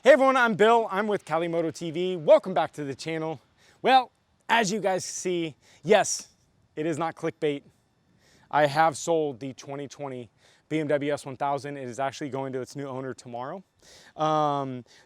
Hey everyone, I'm Bill. I'm with Calimoto TV. Welcome back to the channel. Well, as you guys see, yes, it is not clickbait. I have sold the 2020 BMW S1000. It is actually going to its new owner tomorrow.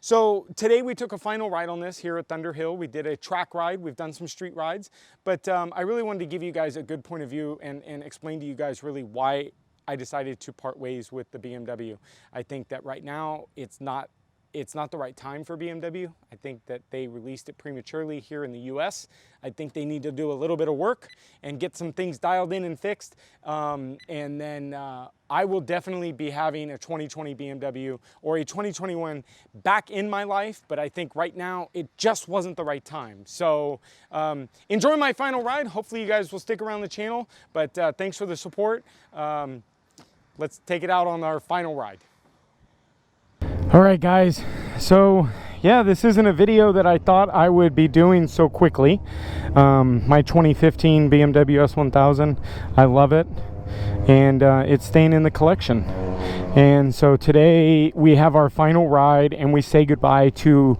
So today we took a final ride on this here at Thunderhill. We did a track ride. We've done some street rides, but I really wanted to give you guys a good point of view and explain to you guys really why I decided to part ways with the BMW. I think that right now it's not the right time for BMW. I think that they released it prematurely here in the US. I think they need to do a little bit of work and get some things dialed in and fixed. And then I will definitely be having a 2020 BMW or a 2021 back in my life, but I think right now it just wasn't the right time. So enjoy my final ride. Hopefully you guys will stick around the channel, but thanks for the support. Let's take it out on our final ride. All right, guys, so yeah, this isn't a video that I thought I would be doing so quickly. My 2015 BMW S1000, I love it, and it's staying in the collection. And so today we have our final ride and we say goodbye to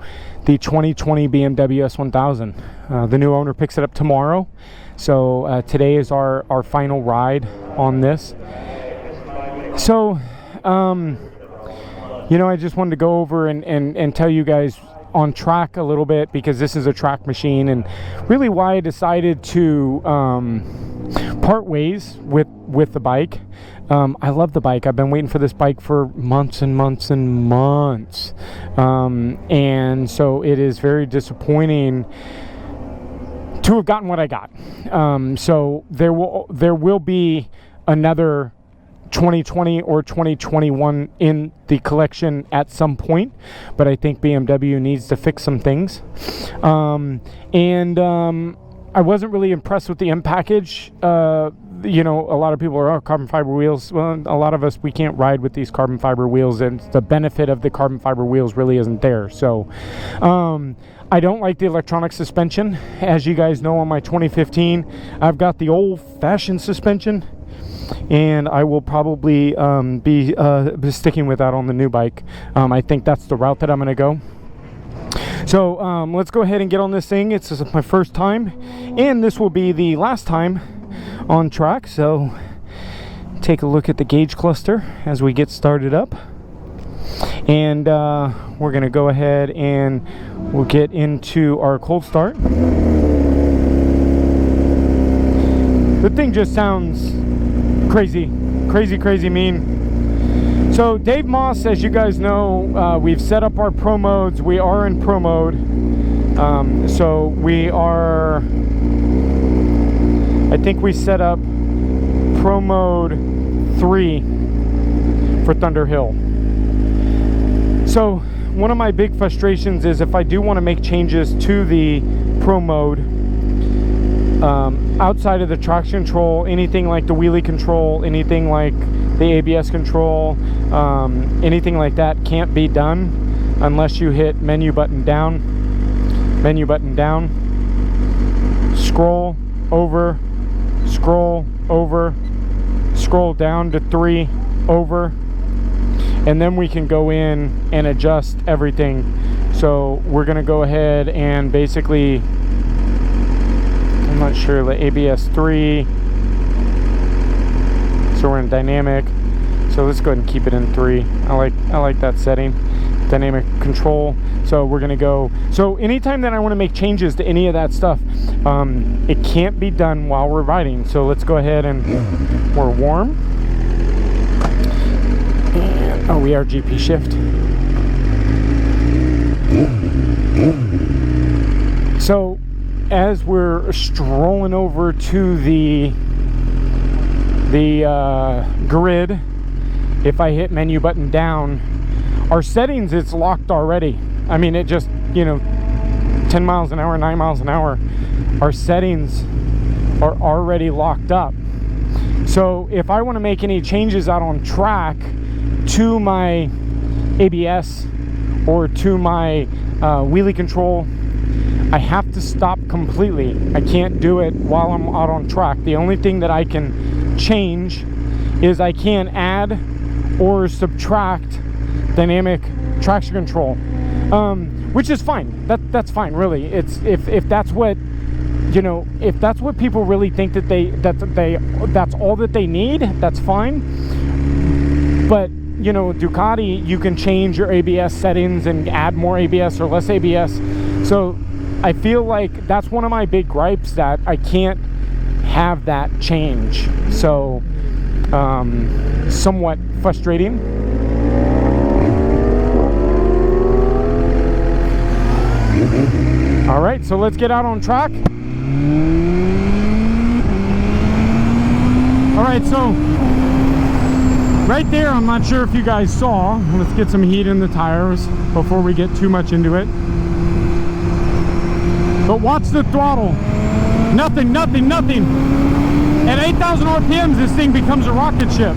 the 2020 BMW S1000. The new owner picks it up tomorrow, so today is our final ride on this. So you know, I just wanted to go over and tell you guys on track a little bit, because this is a track machine, and really why I decided to part ways with the bike. I love the bike. I've been waiting for this bike for months and months and months. And so it is very disappointing to have gotten what I got. So there will be another 2020 or 2021 in the collection at some point, but I think BMW needs to fix some things. I wasn't really impressed with the M package. You know, a lot of people are, oh, carbon fiber wheels. Well, a lot of us, we can't ride with these carbon fiber wheels, and the benefit of the carbon fiber wheels really isn't there. So I don't like the electronic suspension. As you guys know, on my 2015 I've got the old-fashioned suspension, and I will probably be sticking with that on the new bike. I think that's the route that I'm going to go. So let's go ahead and get on this thing. It's my first time, and this will be the last time on track. So take a look at the gauge cluster as we get started up, and we're going to go ahead and we'll get into our cold start. The thing just sounds crazy mean. So Dave Moss, as you guys know, we've set up our pro modes. We are in pro mode. So we are, I think we set up pro mode 3 for Thunderhill. So one of my big frustrations is if I do want to make changes to the pro mode, outside of the traction control, anything like the wheelie control, anything like the ABS control, anything like that can't be done unless you hit menu button down, scroll over, scroll down to 3 over, and then we can go in and adjust everything. So we're going to go ahead and basically, I'm not sure, the ABS 3, so we're in dynamic, so let's go ahead and keep it in 3. I like that setting, dynamic control. So we're gonna go, so anytime that I want to make changes to any of that stuff, it can't be done while we're riding. So let's go ahead and we're warm, and, oh, we are GP shift. So as we're strolling over to the grid, if I hit menu button down, our settings, it's locked already. I mean, it just, you know, 10 miles an hour, 9 miles an hour, our settings are already locked up. So if I want to make any changes out on track to my ABS or to my wheelie control, I have to stop completely. I can't do it while I'm out on track. The only thing that I can change is I can add or subtract dynamic traction control. which is fine. That's fine, really. It's if that's what, you know, if that's what people really think that that's all that they need, that's fine. But you know, Ducati, you can change your ABS settings and add more ABS or less ABS. So I feel like that's one of my big gripes, that I can't have that change. So somewhat frustrating. All right, so let's get out on track. All right, so right there, I'm not sure if you guys saw. Let's get some heat in the tires before we get too much into it. But watch the throttle. Nothing, nothing, nothing. At 8,000 RPMs, this thing becomes a rocket ship.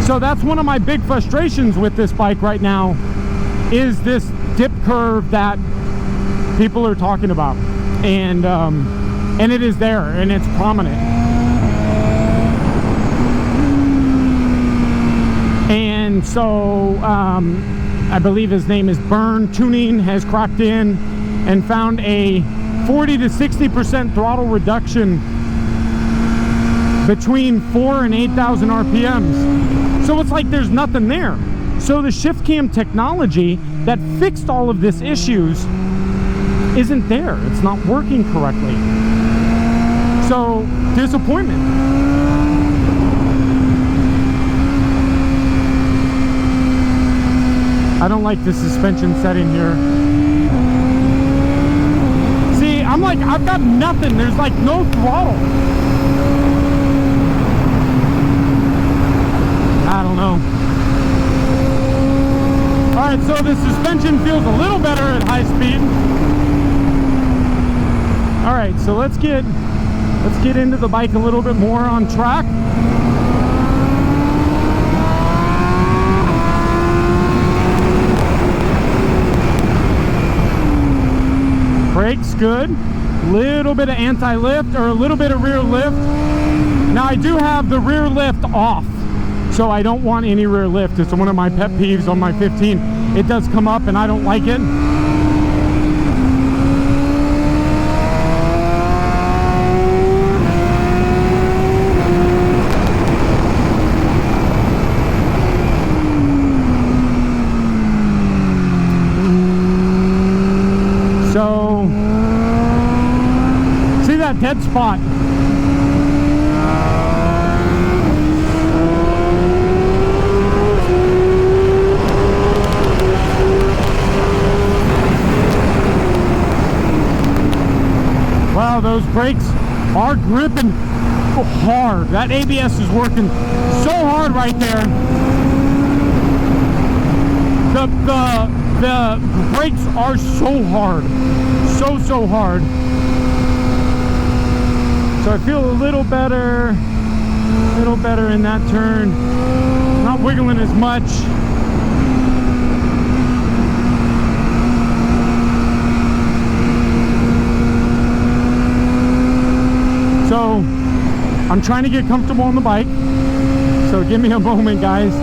So that's one of my big frustrations with this bike right now, is this dip curve that people are talking about. And it is there, and it's prominent. And so I believe his name is Burn Tuning, has cracked in and found a 40 to 60% throttle reduction between 4 and 8,000 RPMs. So it's like there's nothing there. So the shift cam technology that fixed all of this issues isn't there. It's not working correctly. So disappointment. I don't like the suspension setting here. See, I'm like, I've got nothing. There's like no throttle. I don't know. All right, so the suspension feels a little better at high speed. All right, so let's get into the bike a little bit more on track. Brakes good. Little bit of anti-lift, or a little bit of rear lift. Now I do have the rear lift off, so I don't want any rear lift. It's one of my pet peeves on my 15. It does come up and I don't like it. So, see that dead spot? Wow, those brakes are gripping hard. That ABS is working so hard right there. The brakes are so hard, so hard. So I feel a little better in that turn. Not wiggling as much. So I'm trying to get comfortable on the bike. So give me a moment, guys.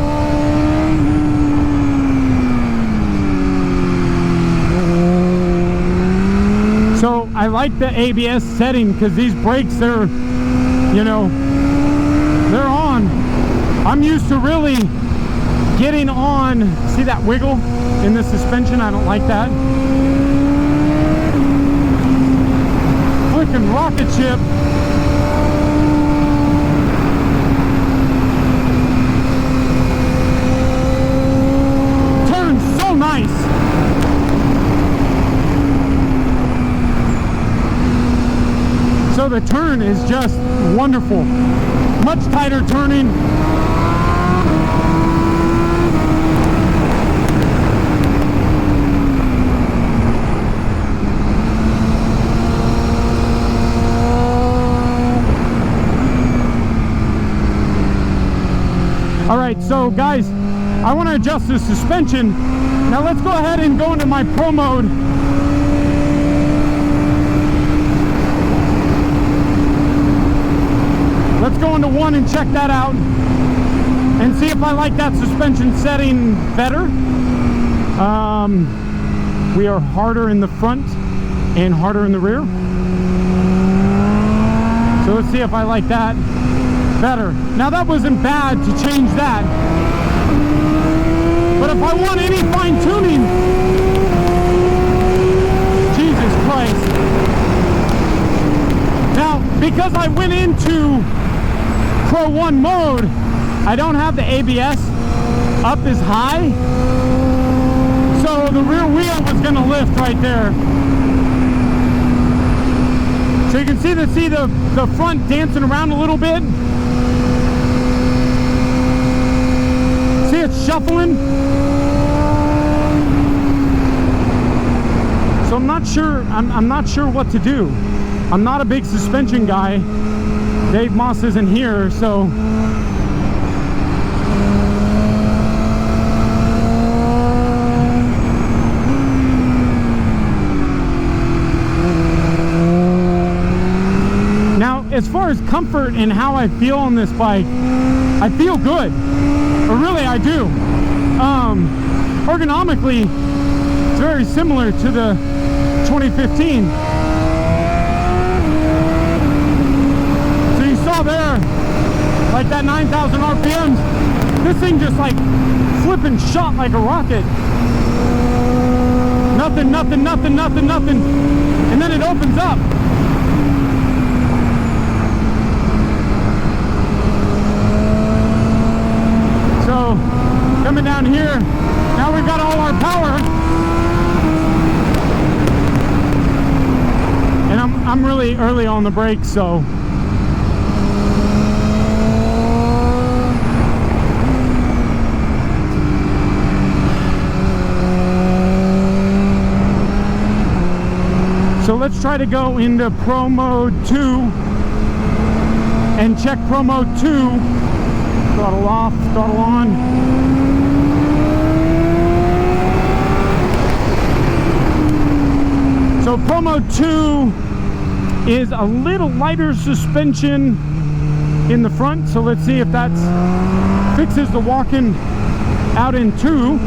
So I like the ABS setting because these brakes, they're, you know, they're on. I'm used to really getting on. See that wiggle in the suspension? I don't like that. Freaking rocket ship. Turns so nice. So the turn is just wonderful. Much tighter turning. All right, so guys, I want to adjust the suspension. Now let's go ahead and go into my Pro mode. Let's go into 1 and check that out and see if I like that suspension setting better. we are harder in the front and harder in the rear. So let's see if I like that better. Now that wasn't bad to change that, but if I want any fine tuning, Jesus Christ. Now, because I went into Pro 1 mode, I don't have the ABS up as high, so the rear wheel was going to lift right there. So you can see the front dancing around a little bit. See, it's shuffling. So I'm not sure what to do. I'm not a big suspension guy. Dave Moss isn't here, so now as far as comfort and how I feel on this bike, I feel good. Really, I do. Ergonomically, it's very similar to the 2015. So you saw there, like that 9,000 RPMs, this thing just like flipping shot like a rocket. Nothing, nothing, nothing, nothing, nothing. And then it opens up. So, coming down here, now we've got all our power. And I'm really early on the brakes, so. So let's try to go into Pro Mode 2 and check Pro Mode 2. Throttle off, throttle on. So Pro Mode 2 is a little lighter suspension in the front. So let's see if that fixes the walking out in 2.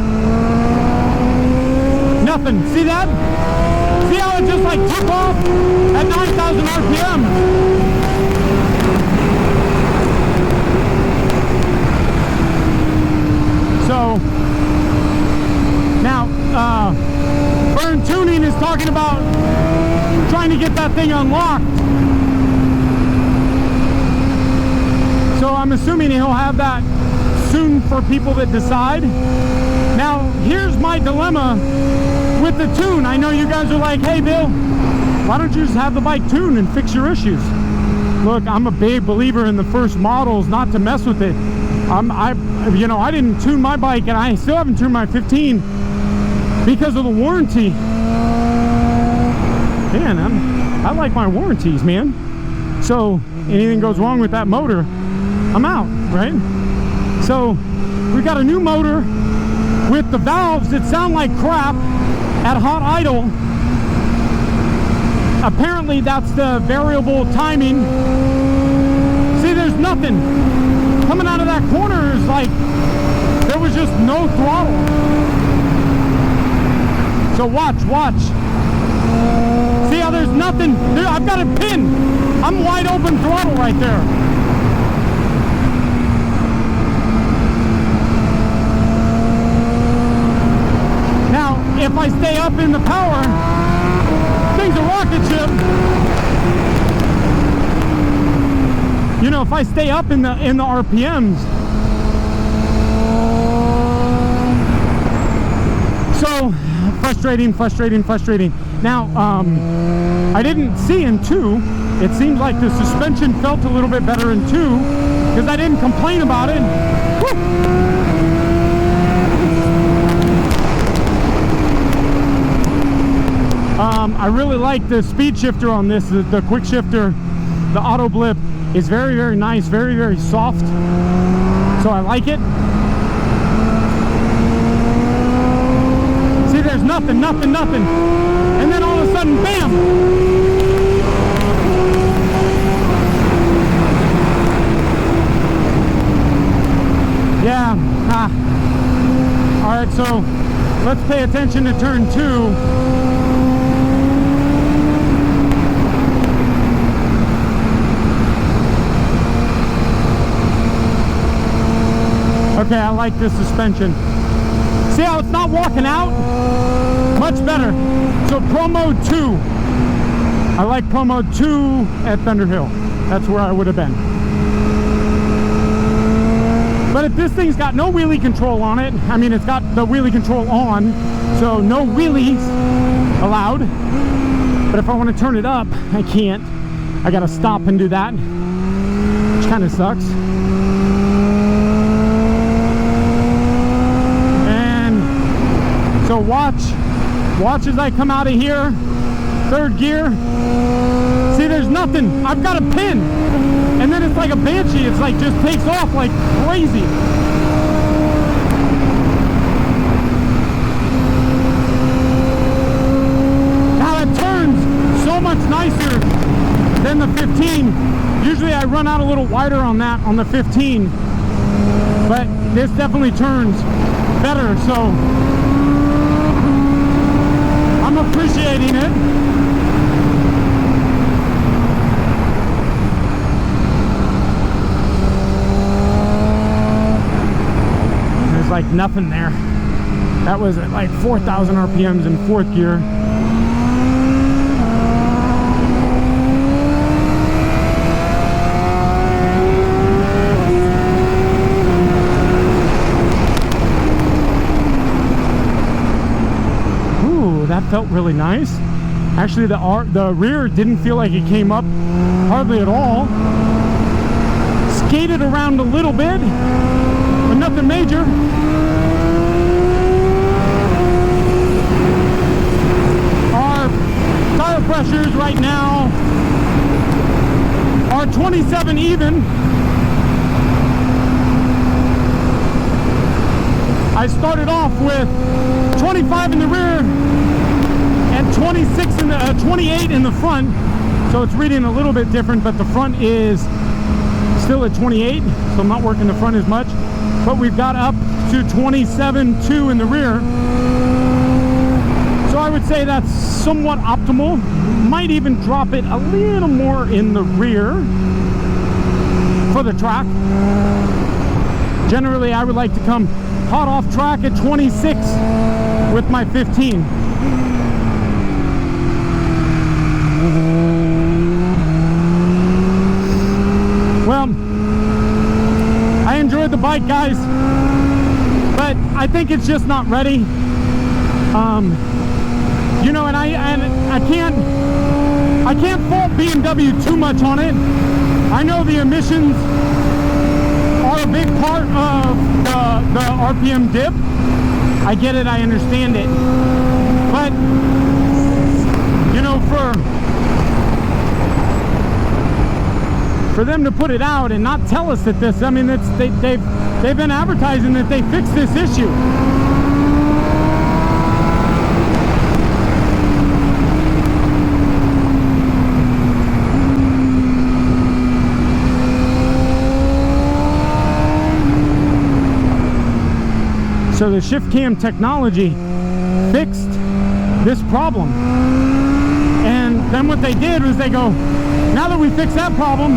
Nothing. See that? See how it just like took off at 9,000 RPM? So now Burn Tuning is talking about trying to get that thing unlocked. So I'm assuming he'll have that soon for people that decide. Now here's my dilemma with the tune. I know you guys are like, hey Bill, why don't you just have the bike tuned and fix your issues? Look, I'm a big believer in the first models, not to mess with it. I didn't tune my bike, and I still haven't tuned my 15 because of the warranty. Man, I like my warranties, man. So anything goes wrong with that motor, I'm out, right? So we got a new motor with the valves that sound like crap at hot idle. Apparently that's the variable timing. See, there's nothing coming out of that corner. Is like there was just no throttle. So watch. See how there's nothing there? I've got a pin. I'm wide open throttle right there. Now if I stay up in the power, thing's a rocket ship. You know, if I stay up in the RPMs. So frustrating. Now, I didn't see in 2. It seems like the suspension felt a little bit better in 2 because I didn't complain about it. Woo! I really like the speed shifter on this. The quick shifter, the auto blip is very, very nice, very, very soft. So I like it. See, there's nothing. And then all of a sudden, bam! Yeah. All right, so Let's pay attention to turn 2. Okay, I like this suspension. See how it's not walking out? Much better. So Pro Mode 2. I like Pro Mode 2 at Thunderhill. That's where I would have been. But if this thing's got no wheelie control on it, I mean, it's got the wheelie control on, so no wheelies allowed. But if I want to turn it up, I can't. I gotta stop and do that, which kind of sucks. And so watch as I come out of here, 3rd gear. See, there's nothing. I've got a pin. And then it's like a banshee. It's like just takes off like crazy. Now it turns so much nicer than the 15. Usually I run out a little wider on that on the 15. But this definitely turns better. So I'm appreciating it. Like nothing there. That was at like 4,000 RPMs in 4th gear. Ooh, that felt really nice. Actually, the rear didn't feel like it came up hardly at all. Skated around a little bit, but nothing major. Our tire pressures right now are 27 even. I started off with 25 in the rear and 26 in the 28 in the front, so it's reading a little bit different, but the front is still at 28, so I'm not working the front as much. But we've got up to 27.2 in the rear. So I would say that's somewhat optimal. Might even drop it a little more in the rear for the track. Generally, I would like to come hot off track at 26 with my 15. Well, I enjoyed the bike, guys, but I think it's just not ready. You know, and I can't fault BMW too much on it. I know the emissions are a big part of the RPM dip. I get it, I understand it, but you know, for them to put it out and not tell us that this, I mean, they've been advertising that they fixed this issue. So the shift cam technology fixed this problem. And then what they did was they go, now that we fixed that problem,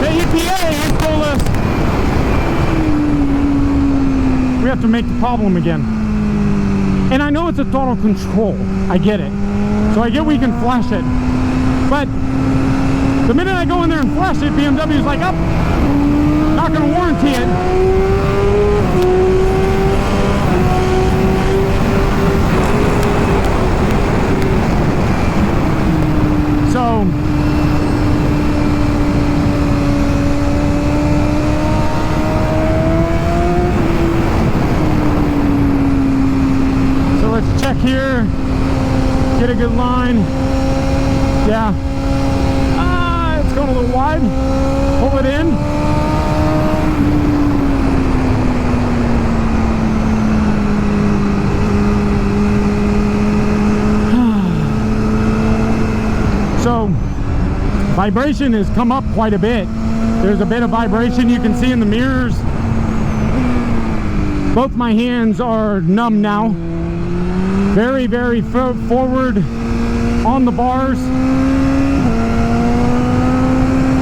the EPA has told us we have to make the problem again. And I know it's a throttle control, I get it. So I get we can flash it. But the minute I go in there and flash it, BMW is like, oh, not going to warranty it. So let's check here, get a good line. Yeah, it's going a little wide. Pull it in. So vibration has come up quite a bit. There's a bit of vibration you can see in the mirrors. Both my hands are numb now. Very, very forward on the bars,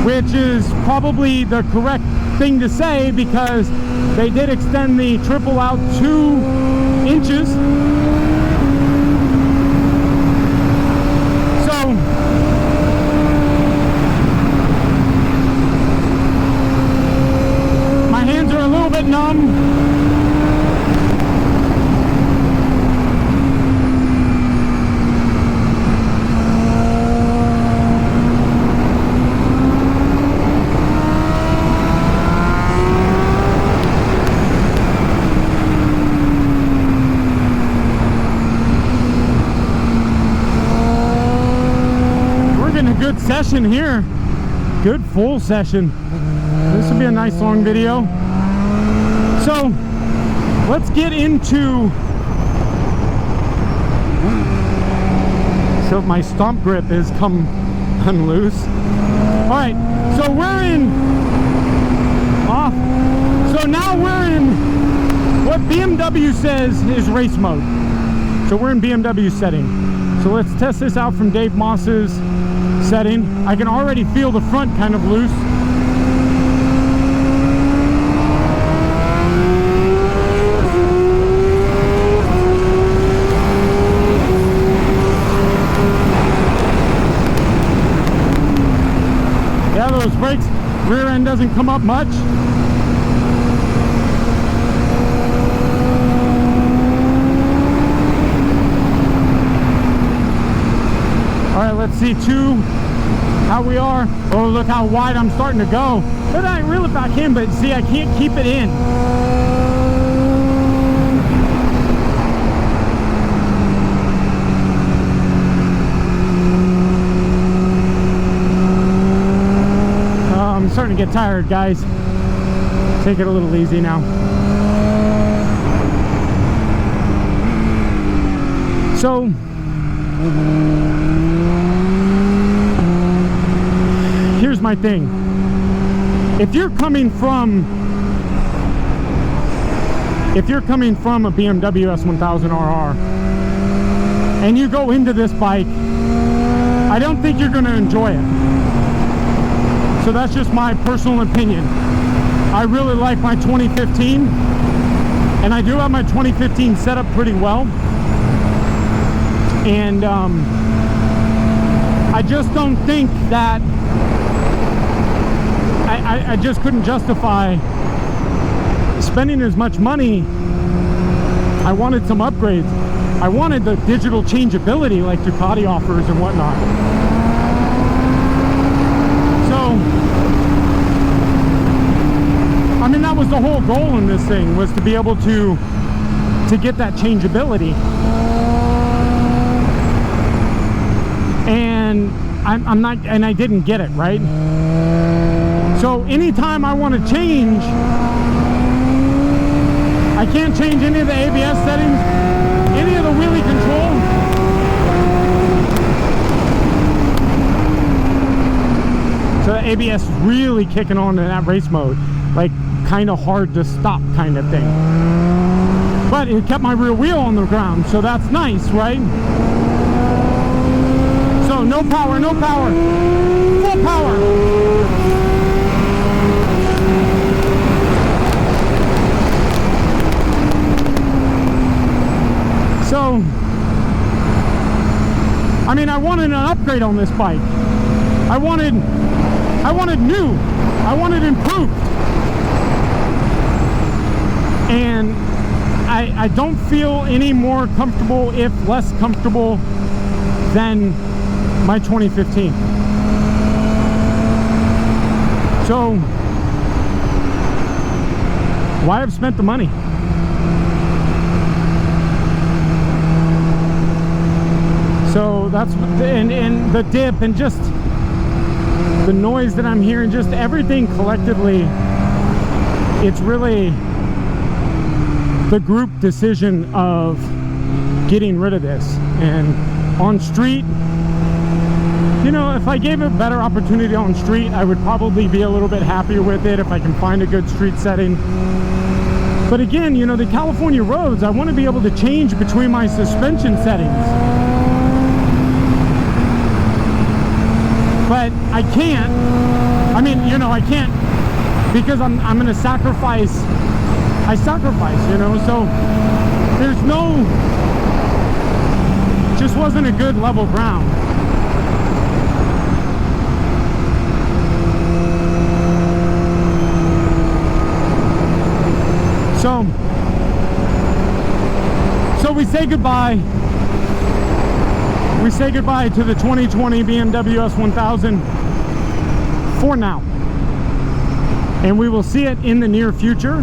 which is probably the correct thing to say because they did extend the triple out 2 inches. So my hands are a little bit numb. Good session here, good full session. This will be a nice long video. So let's get into, so my stomp grip has come unloose. All right, so we're in off. So now we're in what BMW says is race mode. So we're in BMW setting. So let's test this out from Dave Moss's setting. I can already feel the front kind of loose. Yeah, those brakes, rear end doesn't come up much. All right, let's see how we are. Oh, look how wide I'm starting to go. But I reel it back in, but see, I can't keep it in. I'm starting to get tired, guys. Take it a little easy now. So here's my thing. If you're coming from a BMW S1000RR and you go into this bike, I don't think you're going to enjoy it. So that's just my personal opinion. I really like my 2015, and I do have my 2015 set up pretty well. And I just don't think that I just couldn't justify spending as much money. I wanted some upgrades. I wanted the digital changeability like Ducati offers and whatnot. So, I mean, that was the whole goal in this thing, was to be able to get that changeability. And I'm not, and I didn't get it, right? So anytime I want to change, I can't change any of the ABS settings, any of the wheelie control. So the ABS is really kicking on in that race mode, like kind of hard to stop kind of thing. But it kept my rear wheel on the ground, so that's nice, right? So no power, no power, full power. So, I mean, I wanted an upgrade on this bike. I wanted new. I wanted improved. And I don't feel any more comfortable, if less comfortable, than my 2015. So, why have spent the money? So that's, and the dip and just the noise that I'm hearing, just everything collectively, it's really the group decision of getting rid of this. And on street, you know, if I gave it a better opportunity on street, I would probably be a little bit happier with it if I can find a good street setting. But again, you know, the California roads, I want to be able to change between my suspension settings. But I can't. I mean, you know, I can't because I'm going to sacrifice. I sacrifice, you know, so there's no, just wasn't a good level ground. So we say goodbye. We say goodbye to the 2020 BMW S1000 for now. And we will see it in the near future.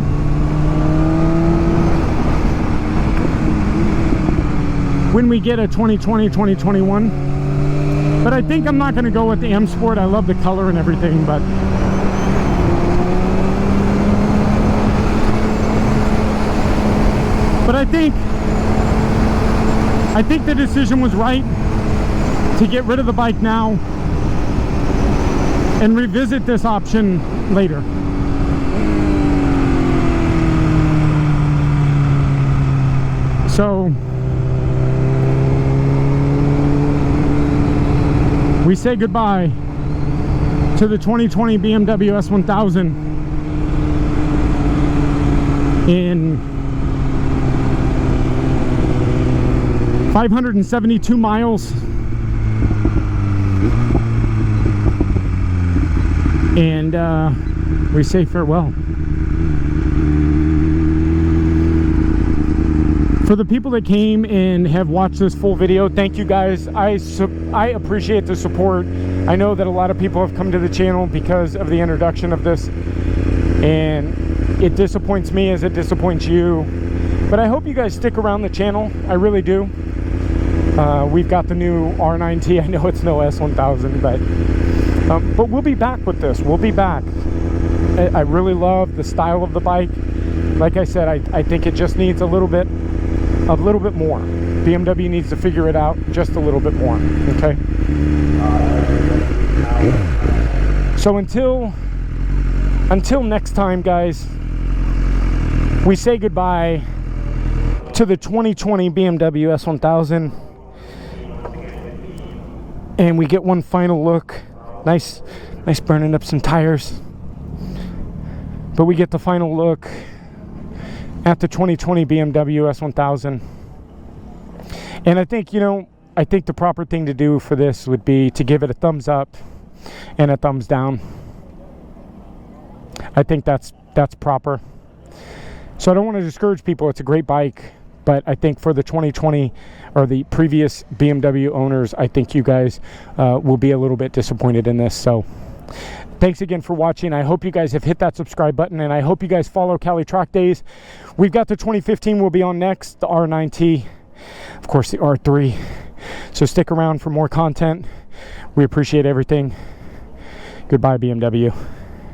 When we get a 2020, 2021. But I think I'm not going to go with the M Sport. I love the color and everything, but I think the decision was right to get rid of the bike now and revisit this option later. So we say goodbye to the 2020 BMW S1000 in 572 miles, and we say farewell. For the people that came and have watched this full video, thank you guys. I appreciate the support. I know that a lot of people have come to the channel because of the introduction of this, and it disappoints me as it disappoints you. But I hope you guys stick around the channel. I really do. We've got the new R9T. I know it's no S1000, but we'll be back with this. We'll be back. I really love the style of the bike. Like I said, I think it just needs a little bit more. BMW needs to figure it out just a little bit more. Okay. So until next time, guys, we say goodbye to the 2020 BMW S1000. And we get one final look. Nice burning up some tires. But we get the final look at the 2020 BMW S1000. And I think, you know, the proper thing to do for this would be to give it a thumbs up and a thumbs down. I think that's proper. So I don't want to discourage people. It's a great bike. But I think for the 2020 or the previous BMW owners, I think you guys will be a little bit disappointed in this. So thanks again for watching. I hope you guys have hit that subscribe button, and I hope you guys follow Cali Track Days. We've got the 2015 will be on next, the R9T, of course the R3. So stick around for more content. We appreciate everything. Goodbye, BMW.